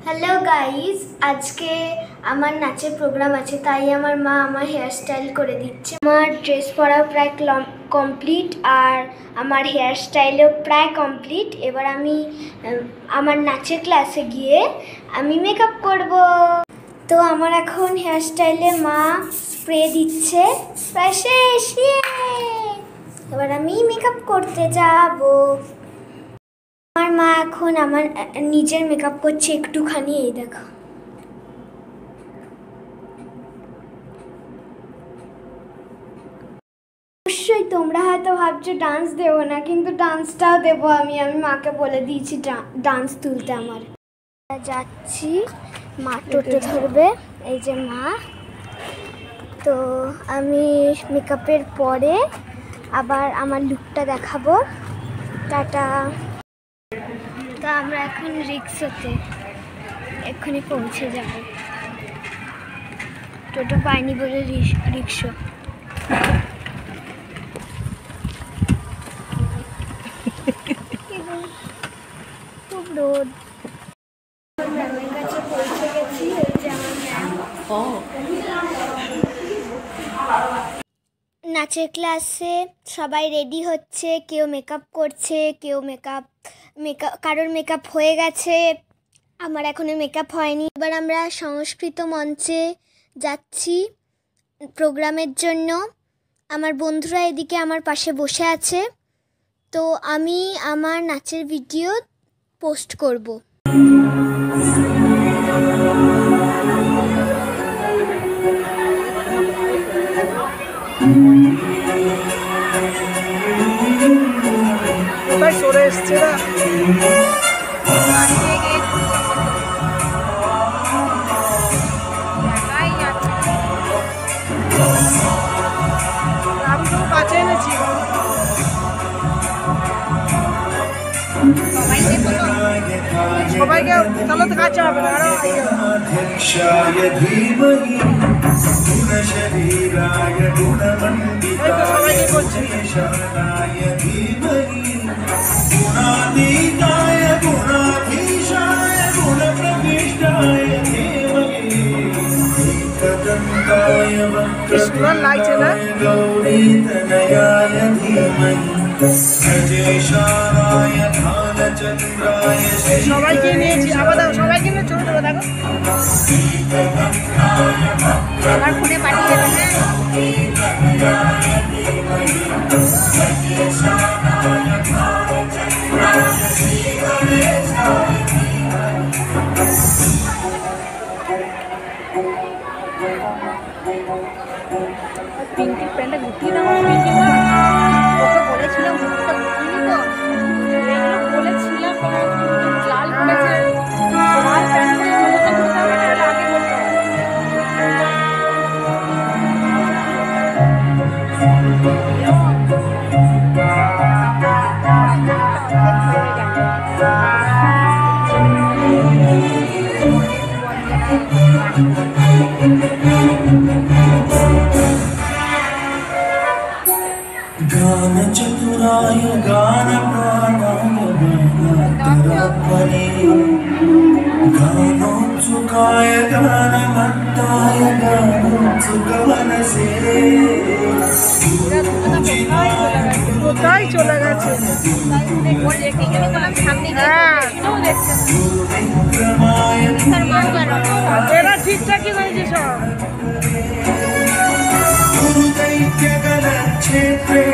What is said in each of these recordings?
Hello guys आज के आमार नाचेर प्रोग्राम आछे ताई आमार मा आमार हेयर स्टाइल करे दिच्छे। आमार ड्रेस परा प्राय कमप्लीट और आमार हेयर स्टाइलও प्राय कमप्लीट। एबार आमी आमार नाचेर क्लासे गिये आमी मेकअप करब। तो आमार एखन हेयर स्टाइले मा स्प्रे दिच्छे प्राय शेष। एबार आमी मेकअप करते जाबो। আমার মা এখন আমার নিজের মেকআপ করছে একটুখানি। এই দেখো অবশ্যই তোমরা হয়তো ভাবছো ডান্স দেবো না, কিন্তু ডান্সটাও দেবো। আমি মাকে বলে দিয়েছি ডান্স তুলতে। আমার যাচ্ছি, মা টোটো ধরবে। এই যে মা। তো আমি মেকআপের পরে আবার আমার লুকটা দেখাবো। টাটা। তো আমরা এখন রিক্সাতে এক্ষুনি পৌঁছে যাব। টোটো পাইনি বলে রিক্সা। খুব রোদ। ম্যামের কাছে পৌঁছে গেছি। ওই যে আমার ম্যাম। নাচের ক্লাসে সবাই রেডি হচ্ছে, কেউ মেকআপ করছে, কেউ কারোর মেকআপ হয়ে গেছে, আমার এখনো মেকআপ হয়নি। এবার আমরা সংস্কৃত মঞ্চে যাচ্ছি প্রোগ্রামের জন্য। আমার বন্ধুরা এদিকে আমার পাশে বসে আছে। তো আমি আমার নাচের ভিডিও পোস্ট করব। সরে এসছে না আমি তো কাছে এনেছি। সবাইকে তাহলে তো কাছে হবে না। সবাইকে করছি। সুন্দর লাগছে না? সবাইকে নিয়েছি। আবার দেখো সবাইকে নিয়ে ছোট ছোট দেখো। আমার ফোনে পাঠিয়ে দেবে। পিঙ্কি প্যান্টটা গুটিয়ে দাও। পিঙ্কি মা ওকে বলেছিলাম মুখটা গুটিয়ে তো বলেছিলাম লাল করেছে। লাল প্যান্ট পরে মুখটা গুটতে হবে না, আগে বলতে হবে। गान चतुराय गान प्राणाय गानान्तरात्मने गानोत्सुकाय गानमत्ताय गानोत्सुकमनसे কোথায় চলে গেছে? এরা ঠিকঠাকই হয়েছে সব। गुरुदैत्यगलक्षेत्रे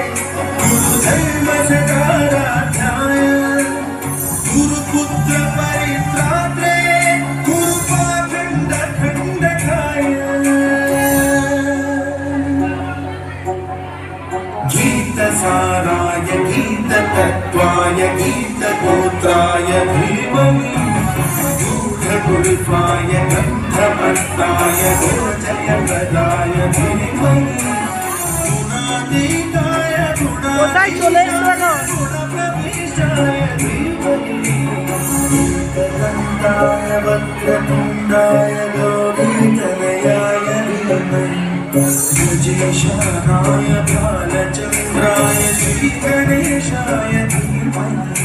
गुरुधर्मसकाराध्याय गुरुपुत्रपरित्रात्रे गुरुपाखण्डखण्डकाय गीतसाराय गीततत्त्वाय गीतगोत्राय धीमहि गूढगुरुत्वाय गन्धमत्ताय गोजयप्रदाय धीमहि गुणातीताय কোথায় চলে এসছো না? गुणप्रविष्टाय धीमहि एकदन्ताय वक्रतुण्डाय गौरीतनयाय धीमहि गजेशानाय बालचन्द्राय श्रीगणेशाय धीमहि